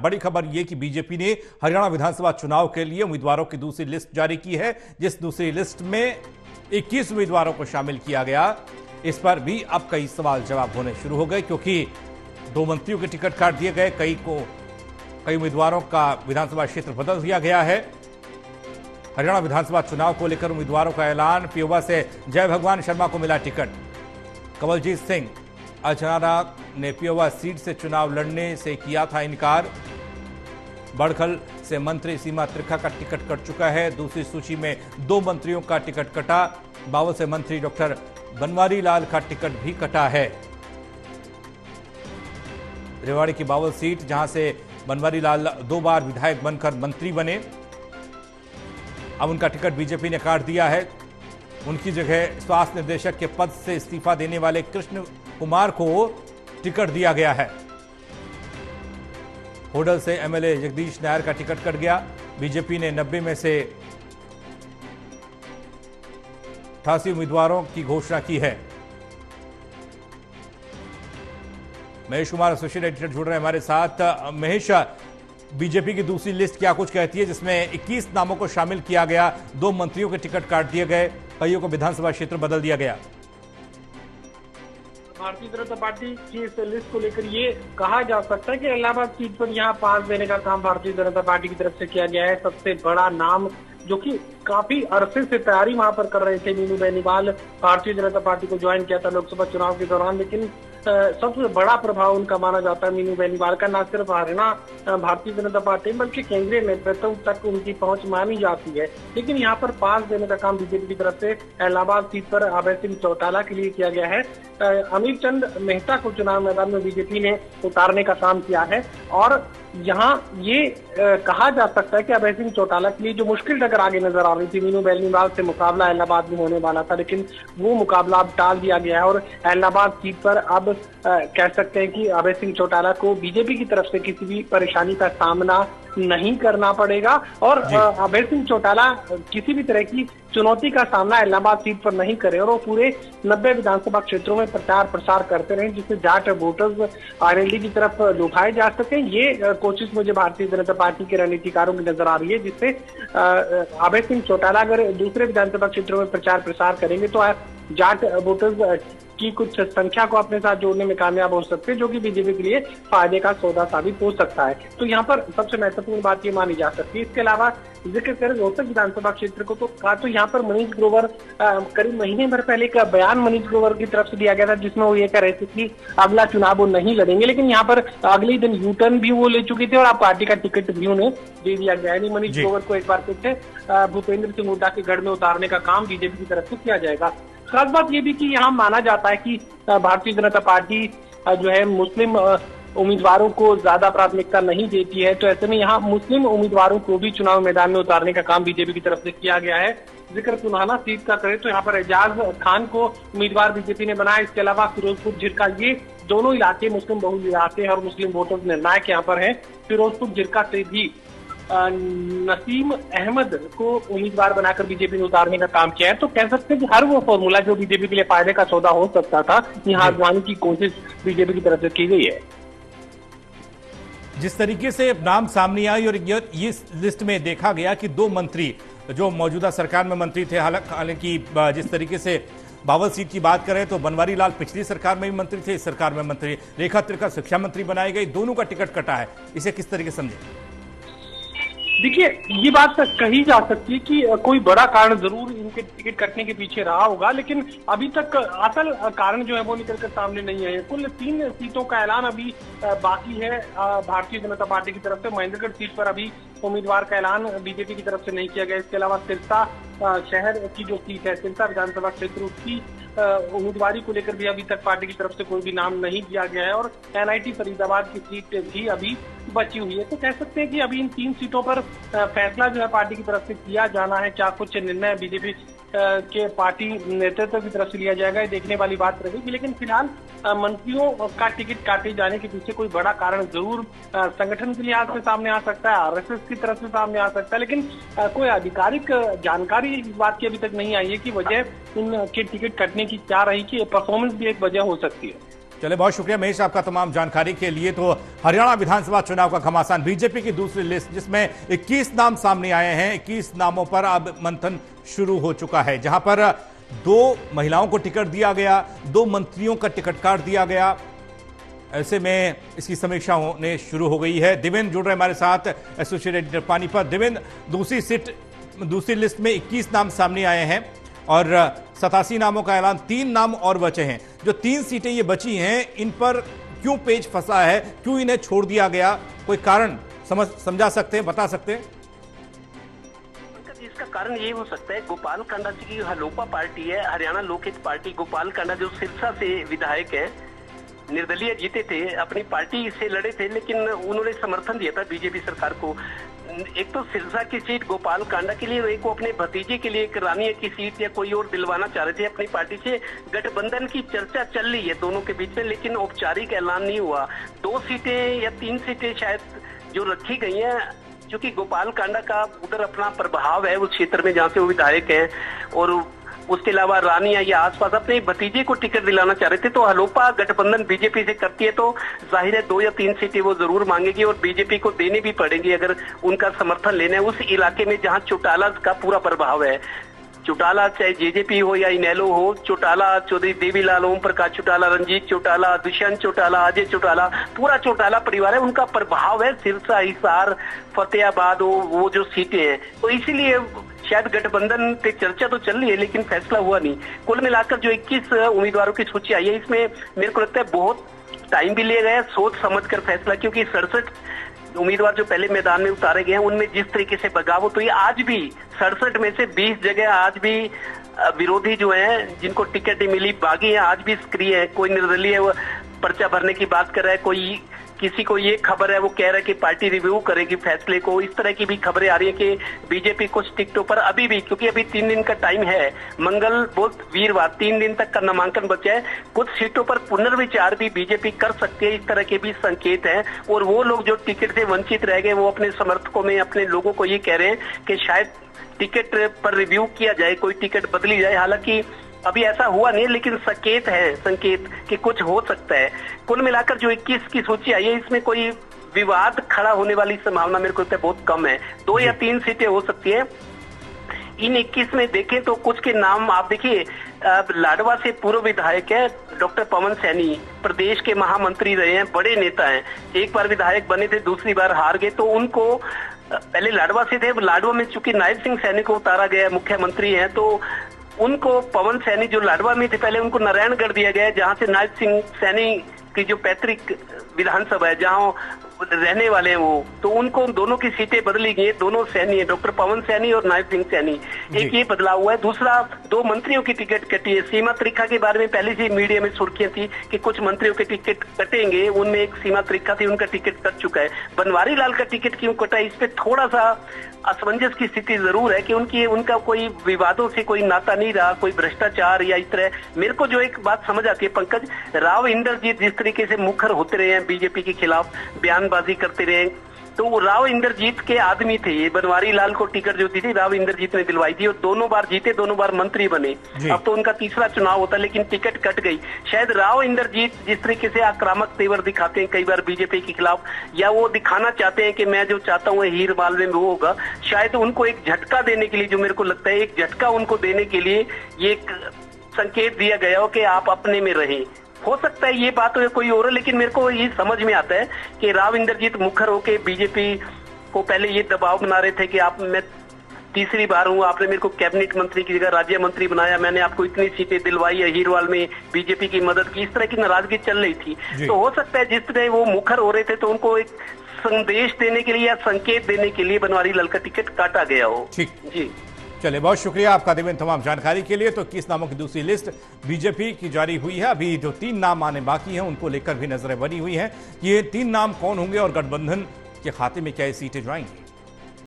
बड़ी खबर यह कि बीजेपी ने हरियाणा विधानसभा चुनाव के लिए उम्मीदवारों की दूसरी लिस्ट जारी की है, जिस दूसरी लिस्ट में 21 उम्मीदवारों को शामिल किया गया। इस पर भी अब कई सवाल जवाब होने शुरू हो गए, क्योंकि 2 मंत्रियों के टिकट काट दिए गए, कई उम्मीदवारों का विधानसभा क्षेत्र बदल दिया गया है। हरियाणा विधानसभा चुनाव को लेकर उम्मीदवारों का ऐलान। पेहोवा से जय भगवान शर्मा को मिला टिकट। कंवलजीत सिंह अजनारा ने पेहोवा सीट से चुनाव लड़ने से किया था इनकार। बड़खल से मंत्री सीमा त्रिखा का टिकट कट चुका है। दूसरी सूची में 2 मंत्रियों का टिकट कटा। बावल से मंत्री डॉक्टर बनवारी लाल का टिकट भी कटा है। रेवाड़ी की बावल सीट, जहां से बनवारी लाल 2 बार विधायक बनकर मंत्री बने, अब उनका टिकट बीजेपी ने काट दिया है। उनकी जगह स्वास्थ्य निदेशक के पद से इस्तीफा देने वाले कृष्ण कुमार को टिकट दिया गया है। होडल से एमएलए जगदीश नायर का टिकट कट गया। बीजेपी ने 90 में से 88 उम्मीदवारों की घोषणा की है। महेश कुमार एसोसिएट एडिटर जुड़ रहे हैं हमारे साथ। महेश, बीजेपी की दूसरी लिस्ट क्या कुछ कहती है, जिसमें 21 नामों को शामिल किया गया, 2 मंत्रियों के टिकट काट दिए गए, कईयों को विधानसभा क्षेत्र बदल दिया गया। भारतीय जनता पार्टी की इस लिस्ट को लेकर ये कहा जा सकता है कि इलाहाबाद सीट पर यहाँ पास देने का काम भारतीय जनता पार्टी की तरफ से किया गया है। सबसे बड़ा नाम जो कि काफी अरसे से तैयारी वहां पर कर रहे थे, मीनू बेनीवाल भारतीय जनता पार्टी को ज्वाइन किया था लोकसभा चुनाव के दौरान, लेकिन सबसे बड़ा प्रभाव उनका माना जाता है मीनू बेनीवाल का। न सिर्फ हरियाणा भारतीय जनता पार्टी बल्कि केंद्रीय नेतृत्व तक उनकी पहुंच मानी जाती है। लेकिन यहाँ पर पास देने का काम बीजेपी की तरफ से इलाहाबाद सीट पर अभय सिंह चौटाला के लिए किया गया है। अमीर चंद मेहता को चुनाव मैदान में बीजेपी ने उतारने का काम किया है। और यहाँ ये कहा जा सकता है कि अभय सिंह चौटाला के लिए जो मुश्किल टक्कर आगे नजर आ रही थी, मीनू बेनीवाल से मुकाबला इलाहाबाद में होने वाला था, लेकिन वो मुकाबला अब टाल दिया गया है। और इलाहाबाद सीट पर अब कह सकते हैं कि अभय सिंह चौटाला को बीजेपी की तरफ से किसी भी परेशानी का सामना नहीं करना पड़ेगा। और अभय सिंह चौटाला किसी भी तरह की चुनौती का सामना इलाहाबाद सीट पर नहीं करे और वो पूरे 90 विधानसभा क्षेत्रों में प्रचार प्रसार करते रहे, जिससे जाट वोटर्स आरएलडी की तरफ लुभाए जा सके। ये कोशिश मुझे भारतीय जनता पार्टी के रणनीतिकारों की नजर आ रही है, जिससे अभय सिंह चौटाला अगर दूसरे विधानसभा क्षेत्रों में प्रचार प्रसार करेंगे तो जाट वोटर्स की कुछ संख्या को अपने साथ जोड़ने में कामयाब हो सकते हैं, जो कि बीजेपी के लिए फायदे का सौदा साबित हो सकता है। तो यहाँ पर सबसे महत्वपूर्ण बात ये मानी जा सकती है। इसके अलावा जिक्र करें रोहतक विधानसभा क्षेत्र को, तो यहाँ पर मनीष ग्रोवर करीब महीने भर पहले का बयान मनीष ग्रोवर की तरफ से दिया गया था, जिसमें वो ये कह रहे थे कि अगला चुनाव वो नहीं लड़ेंगे। लेकिन यहाँ पर अगले दिन यूटर्न भी वो ले चुके थे और अब पार्टी का टिकट भी उन्हें दे दिया गया है। मनीष ग्रोवर को एक बार फिर से भूपेंद्र सिंह हुड्डा के गढ़ में उतारने का काम बीजेपी की तरफ से किया जाएगा। खास बात ये भी कि यहाँ माना जाता है कि भारतीय जनता पार्टी जो है मुस्लिम उम्मीदवारों को ज्यादा प्राथमिकता नहीं देती है, तो ऐसे में यहाँ मुस्लिम उम्मीदवारों को भी चुनाव मैदान में उतारने का काम बीजेपी की तरफ से किया गया है। जिक्र पुनाना सीट का करें तो यहाँ पर एजाज खान को उम्मीदवार बीजेपी ने बनाया। इसके अलावा फिरोजपुर झिरका, ये दोनों इलाके मुस्लिम बहुल इलाके हैं और मुस्लिम वोटर्स निर्णायक यहाँ पर है। फिरोजपुर झिरका से भी नसीम अहमद को उम्मीदवार बनाकर बीजेपी ने उतारने का काम किया है। तो कह सकते हैं कि हर वो फॉर्मूला जो बीजेपी के लिए फायदे का सौदा हो सकता था, यहाँ आजमाने की कोशिश बीजेपी की तरफ से की गई है। जिस तरीके से नाम सामने आई और ये लिस्ट में देखा गया कि 2 मंत्री जो मौजूदा सरकार में मंत्री थे, हालांकि जिस तरीके से बावल सीट की बात करें तो बनवारी लाल पिछली सरकार में भी मंत्री थे, इस सरकार में मंत्री, रेखा त्रिखा शिक्षा मंत्री बनाई गई, दोनों का टिकट कटा है। इसे किस तरीके से समझे? देखिए, ये बात कही जा सकती है कि कोई बड़ा कारण जरूर इनके टिकट कटने के पीछे रहा होगा, लेकिन अभी तक असल कारण जो है वो निकलकर सामने नहीं आए। कुल 3 सीटों का ऐलान अभी बाकी है भारतीय जनता पार्टी की तरफ से। महेंद्रगढ़ सीट पर अभी उम्मीदवार का ऐलान बीजेपी की तरफ से नहीं किया गया। इसके अलावा सिरसा शहर की जो सीट है, सिरसा विधानसभा क्षेत्र, उसकी उम्मीदवारी को लेकर भी अभी तक पार्टी की तरफ से कोई भी नाम नहीं दिया गया है। और एनआईटी फरीदाबाद की सीट भी अभी बची हुई है। तो कह सकते हैं कि अभी इन 3 सीटों पर फैसला जो है पार्टी की तरफ से किया जाना है। क्या कुछ निर्णय बीजेपी के पार्टी नेतृत्व की तरफ से लिया जाएगा, ये देखने वाली बात रहेगी। लेकिन फिलहाल मंत्रियों का टिकट काटे जाने के पीछे कोई बड़ा कारण जरूर संगठन के लिहाज से सामने आ सकता है, आरएसएस की तरफ से सामने आ सकता है, लेकिन कोई आधिकारिक जानकारी इस बात की अभी तक नहीं आई है कि वजह इनके टिकट कटने की क्या रही, कि परफॉर्मेंस भी एक वजह हो सकती है। चले, बहुत शुक्रिया महेश आपका तमाम जानकारी के लिए। तो हरियाणा विधानसभा चुनाव का घमासान, बीजेपी की दूसरी लिस्ट जिसमें 21 नाम सामने आए हैं। 21 नामों पर अब मंथन शुरू हो चुका है, जहां पर 2 महिलाओं को टिकट दिया गया, 2 मंत्रियों का टिकट काट दिया गया। ऐसे में इसकी समीक्षा होने शुरू हो गई है। दिवेंद्र जुड़ रहे हमारे साथ, एसोसिएटेड एडिटर पानीपत। दिवेंद्र, दूसरी लिस्ट में 21 नाम सामने आए हैं और 87 नामों का ऐलान, 3 नाम और बचे हैं। जो 3 सीटें ये बची हैं, इन पर क्यों पेच फंसा है, क्यों इन्हें छोड़ दिया गया, कोई कारण समझा सकते हैं, बता सकते हैं? इसका कारण ये हो सकता है, गोपाल कांडा जी की हलोपा पार्टी है, हरियाणा लोकहित पार्टी। गोपाल कांडा जो सिरसा से विधायक है, निर्दलीय जीते थे, अपनी पार्टी से लड़े थे, लेकिन उन्होंने समर्थन दिया था बीजेपी सरकार को। एक तो सिरसा की सीट गोपाल कांडा के लिए, एक को अपने भतीजे के लिए एक रानिया की सीट या कोई और दिलवाना चाह रहे थे अपनी पार्टी से। गठबंधन की चर्चा चल रही है दोनों के बीच में, लेकिन औपचारिक ऐलान नहीं हुआ। 2 सीटें या 3 सीटें शायद जो रखी गई हैं, क्योंकि गोपाल कांडा का उधर अपना प्रभाव है उस क्षेत्र में जहाँ से वो विधायक हैं, और उसके अलावा रानिया या आसपास अपने भतीजे को टिकट दिलाना चाह रहे थे। तो हलोपा गठबंधन बीजेपी से करती है तो जाहिर है 2 या 3 सीटें वो जरूर मांगेगी और बीजेपी को देने भी पड़ेंगी अगर उनका समर्थन लेना है उस इलाके में जहां चौटाला का पूरा प्रभाव है। चौटाला चाहे जेजेपी हो या इनेलो हो, चौटाला, चौधरी देवीलाल, ओम प्रकाश चौटाला, रंजीत चौटाला, दुष्यंत चौटाला, अजय चौटाला, पूरा चौटाला परिवार है, उनका प्रभाव है। सिरसा, हिसार, फतेहाबाद, वो जो सीटें हैं, तो इसीलिए शायद गठबंधन पे चर्चा तो चल रही है लेकिन फैसला हुआ नहीं। कुल मिलाकर जो 21 उम्मीदवारों की सूची आई है, इसमें मेरे को लगता है बहुत टाइम भी लिया गया, सोच समझ कर फैसला, क्योंकि 67 उम्मीदवार जो पहले मैदान में उतारे गए हैं उनमें जिस तरीके से बगावत हुई, आज भी 67 में से 20 जगह आज भी विरोधी जो हैं जिनको टिकट नहीं मिली बागी हैं, आज भी सक्रिय है। कोई निर्दलीय पर्चा भरने की बात कर रहा है, कोई किसी को ये खबर है वो कह रहा है कि पार्टी रिव्यू करेगी फैसले को। इस तरह की भी खबरें आ रही है कि बीजेपी कुछ टिकटों पर अभी भी, क्योंकि अभी 3 दिन का टाइम है, मंगल बुध वीरवार 3 दिन तक का नामांकन बचा है, कुछ सीटों पर पुनर्विचार भी बीजेपी कर सकती है। इस तरह के भी संकेत हैं और वो लोग जो टिकट से वंचित रह गए वो अपने समर्थकों में, अपने लोगों को ये कह रहे हैं कि शायद टिकट पर रिव्यू किया जाए, कोई टिकट बदली जाए। हालांकि अभी ऐसा हुआ नहीं, लेकिन संकेत कि कुछ हो सकता है। कुल मिलाकर जो 21 की सूची आई है, इसमें कोई विवाद खड़ा होने वाली संभावना मेरे को लगता है बहुत कम है। 2 या 3 सीटें हो सकती है। इन 21 में देखें तो कुछ के नाम आप देखिए, लाडवा से पूर्व विधायक है डॉक्टर पवन सैनी, प्रदेश के महामंत्री रहे हैं, बड़े नेता हैं, एक बार विधायक बने थे, दूसरी बार हार गए, तो उनको पहले लाडवा से थे, लाडवा में चूंकि नायब सिंह सैनी को उतारा गया, मुख्यमंत्री हैं, तो उनको पवन सैनी जो लाडवा में थे पहले उनको नारायणगढ़ दिया गया, जहां से नायब सिंह सैनी की जो पैतृक विधानसभा है जहां रहने वाले हैं वो, तो उनको दोनों की सीटें बदली गई, दोनों सैनी है, डॉक्टर पवन सैनी और नायब सिंह सैनी। एक ये बदलाव हुआ है। दूसरा, 2 मंत्रियों की टिकट कटी है। सीमा त्रिखा के बारे में पहले से मीडिया में सुर्खियां थी कि कुछ मंत्रियों के टिकट कटेंगे, उनमें एक सीमा त्रिखा थी, उनका टिकट कट चुका है। बनवारी लाल का टिकट क्यों कटा, इस पे थोड़ा सा असमंजस की स्थिति जरूर है कि उनका कोई विवादों से कोई नाता नहीं रहा, कोई भ्रष्टाचार या इस तरह। मेरे को जो एक बात समझ आती है पंकज, राव इंद्रजीत जिस तरीके से मुखर होते रहे हैं बीजेपी के खिलाफ, बयानबाजी करते रहे, तो वो राव इंद्रजीत के आदमी थे। ये बनवारी लाल को टिकट जो दी थी राव इंद्रजीत ने दिलवाई थी और दोनों बार जीते, दोनों बार मंत्री बने। अब तो उनका तीसरा चुनाव होता, लेकिन टिकट कट गई। शायद राव इंद्रजीत जिस तरीके से आक्रामक तेवर दिखाते हैं कई बार बीजेपी के खिलाफ, या वो दिखाना चाहते हैं कि मैं जो चाहता हूँ हीर मालवे में वो होगा, शायद उनको एक झटका देने के लिए, जो मेरे को लगता है एक झटका उनको देने के लिए ये एक संकेत दिया गया हो कि आप अपने में रहें। हो सकता है ये बात हो कोई और, लेकिन मेरे को ये समझ में आता है कि राव इंद्रजीत मुखर होके बीजेपी को पहले ये दबाव बना रहे थे कि मैं तीसरी बार हूँ, आपने मेरे को कैबिनेट मंत्री की जगह राज्य मंत्री बनाया, मैंने आपको इतनी सीटें दिलवाई है, हीरवाल में बीजेपी की मदद की, इस तरह की नाराजगी चल रही थी। तो हो सकता है जिस तरह वो मुखर हो रहे थे तो उनको एक संदेश देने के लिए या संकेत देने के लिए बनवारी लाल का टिकट काटा गया हो। जी चलिए, बहुत शुक्रिया आपका दिवेंद्र तमाम जानकारी के लिए। तो 21 नामों की दूसरी लिस्ट बीजेपी की जारी हुई है। अभी जो 3 नाम आने बाकी हैं उनको लेकर भी नजरें बनी हुई हैं कि ये 3 नाम कौन होंगे और गठबंधन के खाते में क्या सीटें जाएंगी।